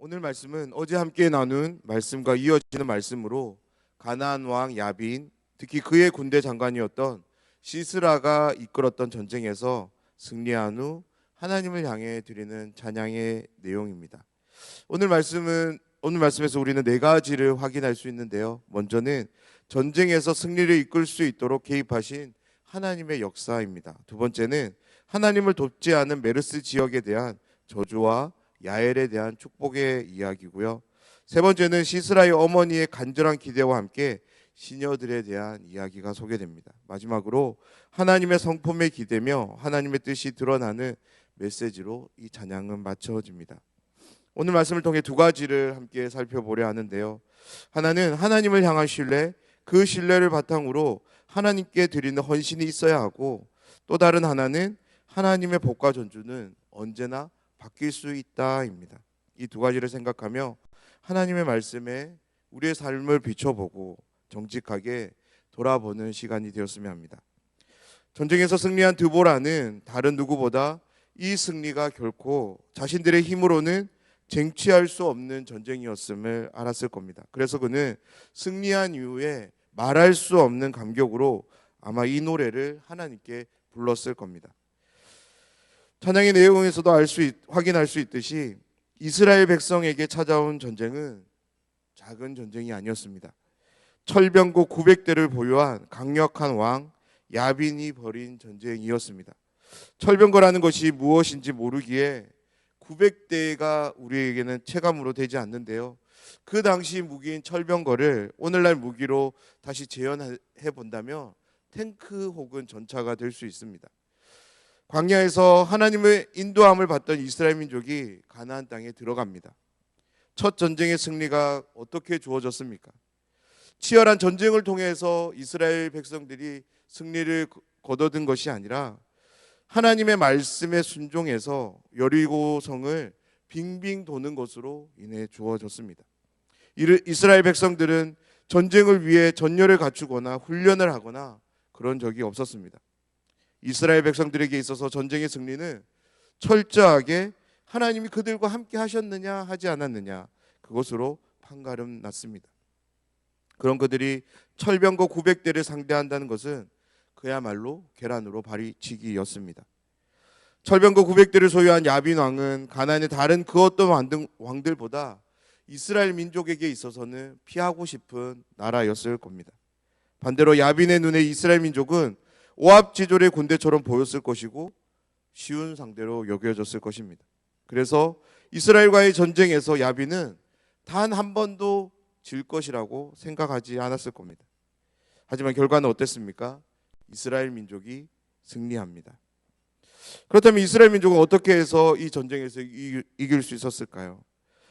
오늘 말씀은 어제 함께 나눈 말씀과 이어지는 말씀으로 가나안 왕 야빈, 특히 그의 군대 장관이었던 시스라가 이끌었던 전쟁에서 승리한 후 하나님을 향해 드리는 찬양의 내용입니다. 오늘 말씀에서 우리는 네 가지를 확인할 수 있는데요. 먼저는 전쟁에서 승리를 이끌 수 있도록 개입하신 하나님의 역사입니다. 두 번째는 하나님을 돕지 않은 메르스 지역에 대한 저주와 야엘에 대한 축복의 이야기고요. 세 번째는 시스라의 어머니의 간절한 기대와 함께 시녀들에 대한 이야기가 소개됩니다. 마지막으로 하나님의 성품에 기대며 하나님의 뜻이 드러나는 메시지로 이 찬양은 마쳐집니다. 오늘 말씀을 통해 두 가지를 함께 살펴보려 하는데요. 하나는 하나님을 향한 신뢰, 그 신뢰를 바탕으로 하나님께 드리는 헌신이 있어야 하고, 또 다른 하나는 하나님의 복과 전주는 언제나 바뀔 수 있다입니다. 이 두 가지를 생각하며 하나님의 말씀에 우리의 삶을 비춰보고 정직하게 돌아보는 시간이 되었으면 합니다. 전쟁에서 승리한 드보라는 다른 누구보다 이 승리가 결코 자신들의 힘으로는 쟁취할 수 없는 전쟁이었음을 알았을 겁니다. 그래서 그는 승리한 이후에 말할 수 없는 감격으로 아마 이 노래를 하나님께 불렀을 겁니다. 찬양의 내용에서도 확인할 수 있듯이 이스라엘 백성에게 찾아온 전쟁은 작은 전쟁이 아니었습니다. 철병고 900대를 보유한 강력한 왕 야빈이 벌인 전쟁이었습니다. 철병거라는 것이 무엇인지 모르기에 900대가 우리에게는 체감으로 되지 않는데요. 그 당시 무기인 철병거를 오늘날 무기로 다시 재현해 본다면 탱크 혹은 전차가 될 수 있습니다. 광야에서 하나님의 인도함을 받던 이스라엘 민족이 가나안 땅에 들어갑니다. 첫 전쟁의 승리가 어떻게 주어졌습니까? 치열한 전쟁을 통해서 이스라엘 백성들이 승리를 거둬든 것이 아니라 하나님의 말씀에 순종해서 여리고성을 빙빙 도는 것으로 인해 주어졌습니다. 이스라엘 백성들은 전쟁을 위해 전열을 갖추거나 훈련을 하거나 그런 적이 없었습니다. 이스라엘 백성들에게 있어서 전쟁의 승리는 철저하게 하나님이 그들과 함께 하셨느냐 하지 않았느냐, 그것으로 판가름 났습니다. 그런 그들이 철병거 900대를 상대한다는 것은 그야말로 계란으로 바리치기였습니다. 철병거 900대를 소유한 야빈 왕은 가나안의 다른 그 어떤 왕들보다 이스라엘 민족에게 있어서는 피하고 싶은 나라였을 겁니다. 반대로 야빈의 눈에 이스라엘 민족은 오합지졸의 군대처럼 보였을 것이고 쉬운 상대로 여겨졌을 것입니다. 그래서 이스라엘과의 전쟁에서 야빈은 단 한 번도 질 것이라고 생각하지 않았을 겁니다. 하지만 결과는 어땠습니까? 이스라엘 민족이 승리합니다. 그렇다면 이스라엘 민족은 어떻게 해서 이 전쟁에서 이길 수 있었을까요?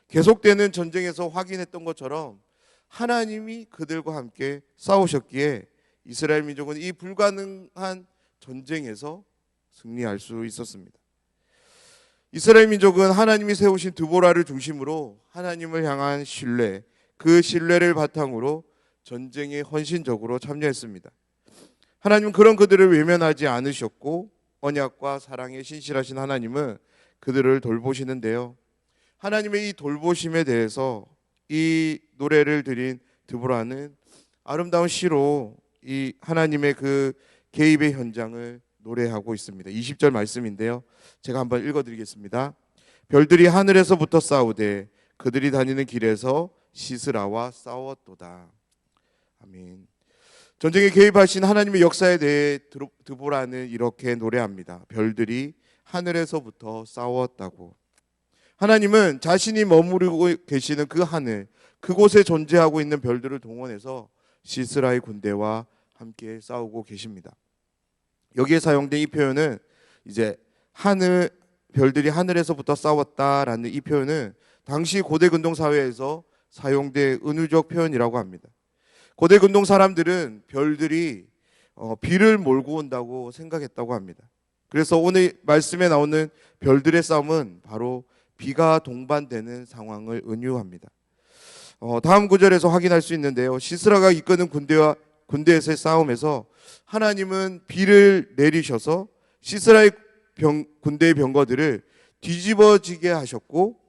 계속되는 전쟁에서 확인했던 것처럼 하나님이 그들과 함께 싸우셨기에 이스라엘 민족은 이 불가능한 전쟁에서 승리할 수 있었습니다. 이스라엘 민족은 하나님이 세우신 드보라를 중심으로 하나님을 향한 신뢰, 그 신뢰를 바탕으로 전쟁에 헌신적으로 참여했습니다. 하나님은 그런 그들을 외면하지 않으셨고 언약과 사랑에 신실하신 하나님은 그들을 돌보시는데요. 하나님의 이 돌보심에 대해서 이 노래를 드린 드보라는 아름다운 시로 이 하나님의 그 개입의 현장을 노래하고 있습니다. 20절 말씀인데요. 제가 한번 읽어드리겠습니다. 별들이 하늘에서부터 싸우되 그들이 다니는 길에서 시스라와 싸웠도다. 아멘. 전쟁에 개입하신 하나님의 역사에 대해 드보라는 이렇게 노래합니다. 별들이 하늘에서부터 싸웠다고. 하나님은 자신이 머무르고 계시는 그 하늘, 그곳에 존재하고 있는 별들을 동원해서 시스라의 군대와 함께 싸우고 계십니다. 여기에 사용된 이 표현은 이제 별들이 하늘에서부터 싸웠다라는 이 표현은 당시 고대 근동 사회에서 사용된 은유적 표현이라고 합니다. 고대 근동 사람들은 별들이 비를 몰고 온다고 생각했다고 합니다. 그래서 오늘 말씀에 나오는 별들의 싸움은 바로 비가 동반되는 상황을 은유합니다. 다음 구절에서 확인할 수 있는데요. 시스라가 이끄는 군대에서의 싸움에서 하나님은 비를 내리셔서 시스라의 군대의 병거들을 뒤집어지게 하셨고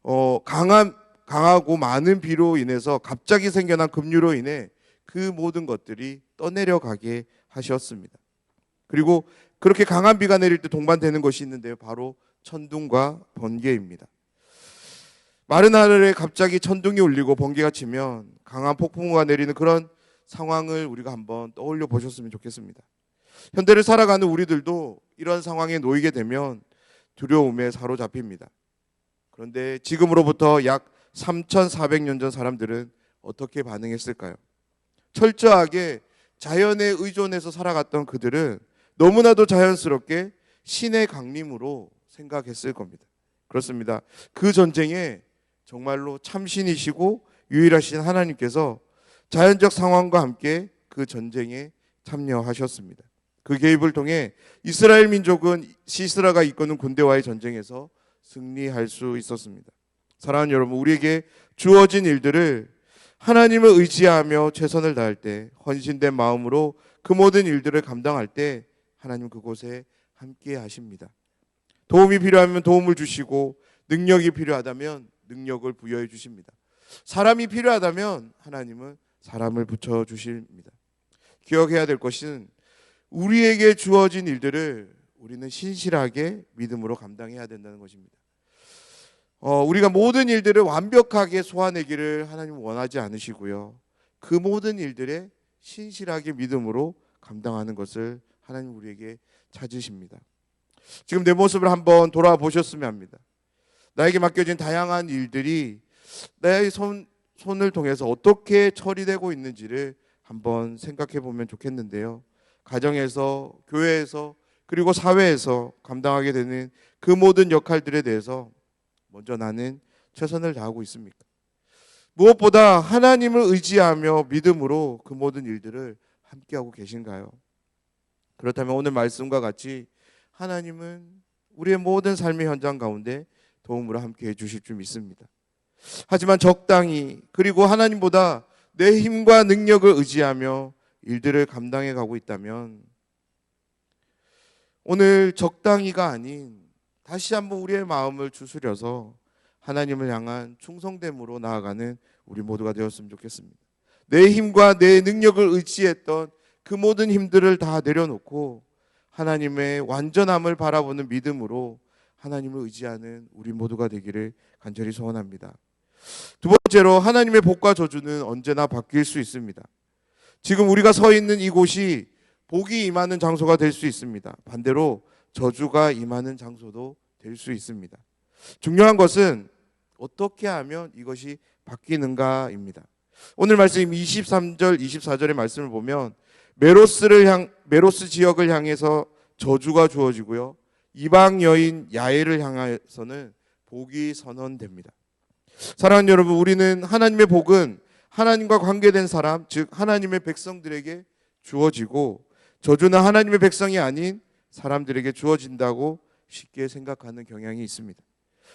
강하고 많은 비로 인해서 갑자기 생겨난 급류로 인해 그 모든 것들이 떠내려가게 하셨습니다. 그리고 그렇게 강한 비가 내릴 때 동반되는 것이 있는데요. 바로 천둥과 번개입니다. 마른 하늘에 갑자기 천둥이 울리고 번개가 치면 강한 폭풍우가 내리는 그런 상황을 우리가 한번 떠올려 보셨으면 좋겠습니다. 현대를 살아가는 우리들도 이런 상황에 놓이게 되면 두려움에 사로잡힙니다. 그런데 지금으로부터 약 3,400년 전 사람들은 어떻게 반응했을까요? 철저하게 자연에 의존해서 살아갔던 그들은 너무나도 자연스럽게 신의 강림으로 생각했을 겁니다. 그렇습니다. 그 전쟁에 정말로 참신이시고 유일하신 하나님께서 자연적 상황과 함께 그 전쟁에 참여하셨습니다. 그 개입을 통해 이스라엘 민족은 시스라가 이끄는 군대와의 전쟁에서 승리할 수 있었습니다. 사랑하는 여러분, 우리에게 주어진 일들을 하나님을 의지하며 최선을 다할 때, 헌신된 마음으로 그 모든 일들을 감당할 때 하나님 그곳에 함께 하십니다. 도움이 필요하면 도움을 주시고 능력이 필요하다면 능력을 부여해 주십니다. 사람이 필요하다면 하나님은 사람을 붙여주십니다. 기억해야 될 것은 우리에게 주어진 일들을 우리는 신실하게 믿음으로 감당해야 된다는 것입니다. 우리가 모든 일들을 완벽하게 소화내기를 하나님은 원하지 않으시고요. 그 모든 일들에 신실하게 믿음으로 감당하는 것을 하나님 우리에게 찾으십니다. 지금 내 모습을 한번 돌아보셨으면 합니다. 나에게 맡겨진 다양한 일들이 나의 손을 통해서 어떻게 처리되고 있는지를 한번 생각해 보면 좋겠는데요. 가정에서, 교회에서, 그리고 사회에서 감당하게 되는 그 모든 역할들에 대해서 먼저 나는 최선을 다하고 있습니까? 무엇보다 하나님을 의지하며 믿음으로 그 모든 일들을 함께하고 계신가요? 그렇다면 오늘 말씀과 같이 하나님은 우리의 모든 삶의 현장 가운데 도움으로 함께해 주실 줄 믿습니다. 하지만 적당히, 그리고 하나님보다 내 힘과 능력을 의지하며 일들을 감당해 가고 있다면 오늘 적당히가 아닌 다시 한번 우리의 마음을 추스려서 하나님을 향한 충성됨으로 나아가는 우리 모두가 되었으면 좋겠습니다. 내 힘과 내 능력을 의지했던 그 모든 힘들을 다 내려놓고 하나님의 완전함을 바라보는 믿음으로 하나님을 의지하는 우리 모두가 되기를 간절히 소원합니다. 두 번째로, 하나님의 복과 저주는 언제나 바뀔 수 있습니다. 지금 우리가 서 있는 이곳이 복이 임하는 장소가 될 수 있습니다. 반대로 저주가 임하는 장소도 될 수 있습니다. 중요한 것은 어떻게 하면 이것이 바뀌는가입니다. 오늘 말씀 23절, 24절의 말씀을 보면 메로스 지역을 향해서 저주가 주어지고요. 이방 여인 야엘을 향해서는 복이 선언됩니다. 사랑하는 여러분, 우리는 하나님의 복은 하나님과 관계된 사람, 즉 하나님의 백성들에게 주어지고 저주는 하나님의 백성이 아닌 사람들에게 주어진다고 쉽게 생각하는 경향이 있습니다.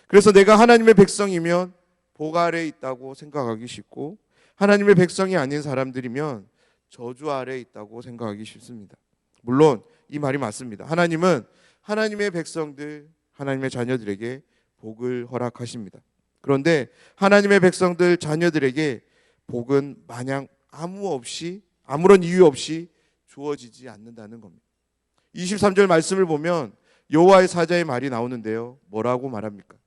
그래서 내가 하나님의 백성이면 복 아래에 있다고 생각하기 쉽고 하나님의 백성이 아닌 사람들이면 저주 아래에 있다고 생각하기 쉽습니다. 물론 이 말이 맞습니다. 하나님은 하나님의 백성들, 하나님의 자녀들에게 복을 허락하십니다. 그런데 하나님의 백성들, 자녀들에게 복은 마냥 아무런 이유 없이 주어지지 않는다는 겁니다. 23절 말씀을 보면 여호와의 사자의 말이 나오는데요. 뭐라고 말합니까?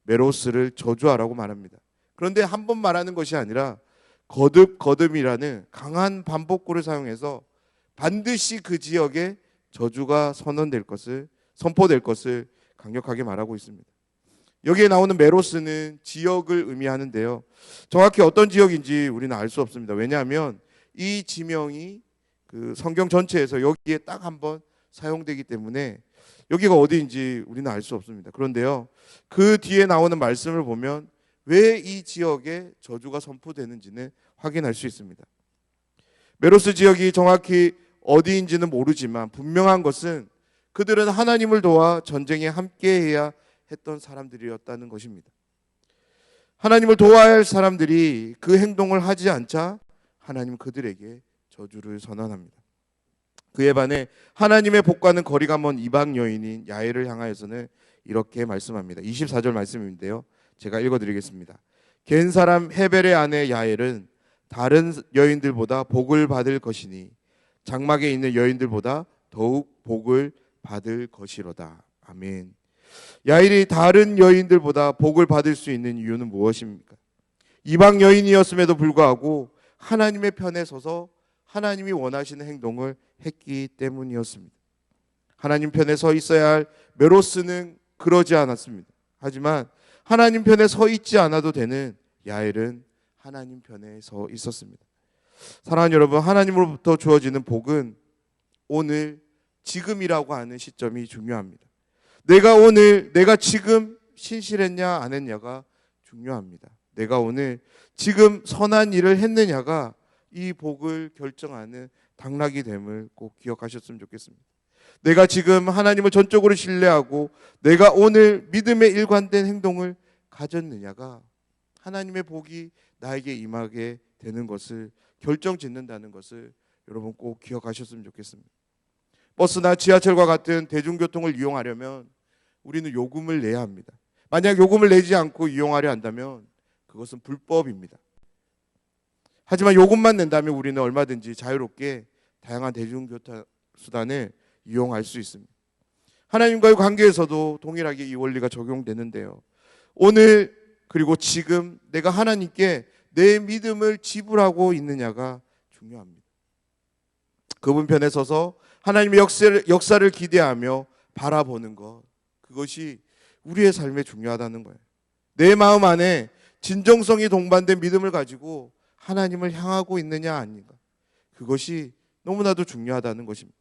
메로스를 저주하라고 말합니다. 그런데 한 번 말하는 것이 아니라 거듭이라는 강한 반복구를 사용해서 반드시 그 지역에 저주가 선포될 것을 강력하게 말하고 있습니다. 여기에 나오는 메로스는 지역을 의미하는데요. 정확히 어떤 지역인지 우리는 알 수 없습니다. 왜냐하면 이 지명이 그 성경 전체에서 여기에 딱 한 번 사용되기 때문에 여기가 어디인지 우리는 알 수 없습니다. 그런데요, 그 뒤에 나오는 말씀을 보면 왜 이 지역에 저주가 선포되는지는 확인할 수 있습니다. 메로스 지역이 정확히 어디인지는 모르지만 분명한 것은 그들은 하나님을 도와 전쟁에 함께해야 했던 사람들이었다는 것입니다. 하나님을 도와야 할 사람들이 그 행동을 하지 않자 하나님 그들에게 저주를 선언합니다. 그에 반해 하나님의 복과는 거리가 먼 이방 여인인 야엘을 향하여서는 이렇게 말씀합니다. 24절 말씀인데요. 제가 읽어드리겠습니다. 겐 사람 헤벨의 아내 야엘은 다른 여인들보다 복을 받을 것이니 장막에 있는 여인들보다 더욱 복을 받을 것이로다. 아멘. 야엘이 다른 여인들보다 복을 받을 수 있는 이유는 무엇입니까? 이방 여인이었음에도 불구하고 하나님의 편에 서서 하나님이 원하시는 행동을 했기 때문이었습니다. 하나님 편에 서 있어야 할 메로스는 그러지 않았습니다. 하지만 하나님 편에 서 있지 않아도 되는 야엘은 하나님 편에 서 있었습니다. 사랑하는 여러분, 하나님으로부터 주어지는 복은 오늘 지금이라고 하는 시점이 중요합니다. 내가 지금 신실했냐 안 했냐가 중요합니다. 내가 오늘 지금 선한 일을 했느냐가 이 복을 결정하는 당락이 됨을 꼭 기억하셨으면 좋겠습니다. 내가 지금 하나님을 전적으로 신뢰하고 내가 오늘 믿음에 일관된 행동을 가졌느냐가 하나님의 복이 나에게 임하게 되는 것을 결정짓는다는 것을 여러분 꼭 기억하셨으면 좋겠습니다. 버스나 지하철과 같은 대중교통을 이용하려면 우리는 요금을 내야 합니다. 만약 요금을 내지 않고 이용하려 한다면 그것은 불법입니다. 하지만 요금만 낸다면 우리는 얼마든지 자유롭게 다양한 대중교통 수단을 이용할 수 있습니다. 하나님과의 관계에서도 동일하게 이 원리가 적용되는데요. 오늘 그리고 지금 내가 하나님께 내 믿음을 지불하고 있느냐가 중요합니다. 그분 편에 서서 하나님의 역사를 기대하며 바라보는 것, 그것이 우리의 삶에 중요하다는 거예요. 내 마음 안에 진정성이 동반된 믿음을 가지고 하나님을 향하고 있느냐 아닌가, 그것이 너무나도 중요하다는 것입니다.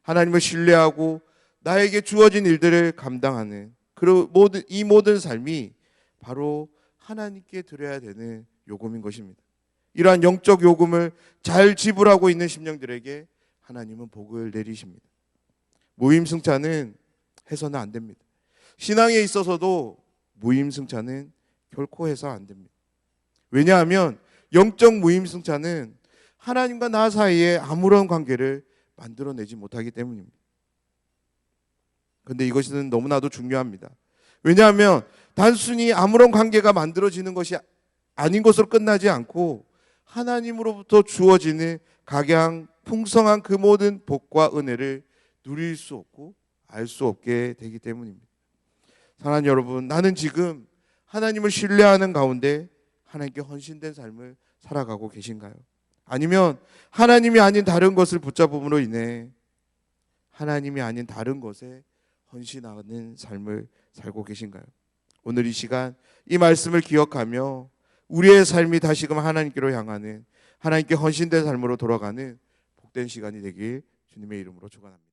하나님을 신뢰하고 나에게 주어진 일들을 감당하는 이 모든 삶이 바로 하나님께 드려야 되는 요금인 것입니다. 이러한 영적 요금을 잘 지불하고 있는 심령들에게 하나님은 복을 내리십니다. 무임승차는 해서는 안 됩니다. 신앙에 있어서도 무임승차는 결코 해서 안 됩니다. 왜냐하면 영적 무임승차는 하나님과 나 사이에 아무런 관계를 만들어내지 못하기 때문입니다. 그런데 이것은 너무나도 중요합니다. 왜냐하면 단순히 아무런 관계가 만들어지는 것이 아닌 것으로 끝나지 않고 하나님으로부터 주어지는 각양 풍성한 그 모든 복과 은혜를 누릴 수 없고 알 수 없게 되기 때문입니다. 사랑하는 여러분, 나는 지금 하나님을 신뢰하는 가운데 하나님께 헌신된 삶을 살아가고 계신가요? 아니면 하나님이 아닌 다른 것을 붙잡음으로 인해 하나님이 아닌 다른 것에 헌신하는 삶을 살고 계신가요? 오늘 이 시간 이 말씀을 기억하며 우리의 삶이 다시금 하나님께로 향하는, 하나님께 헌신된 삶으로 돌아가는 복된 시간이 되길 주님의 이름으로 축원합니다.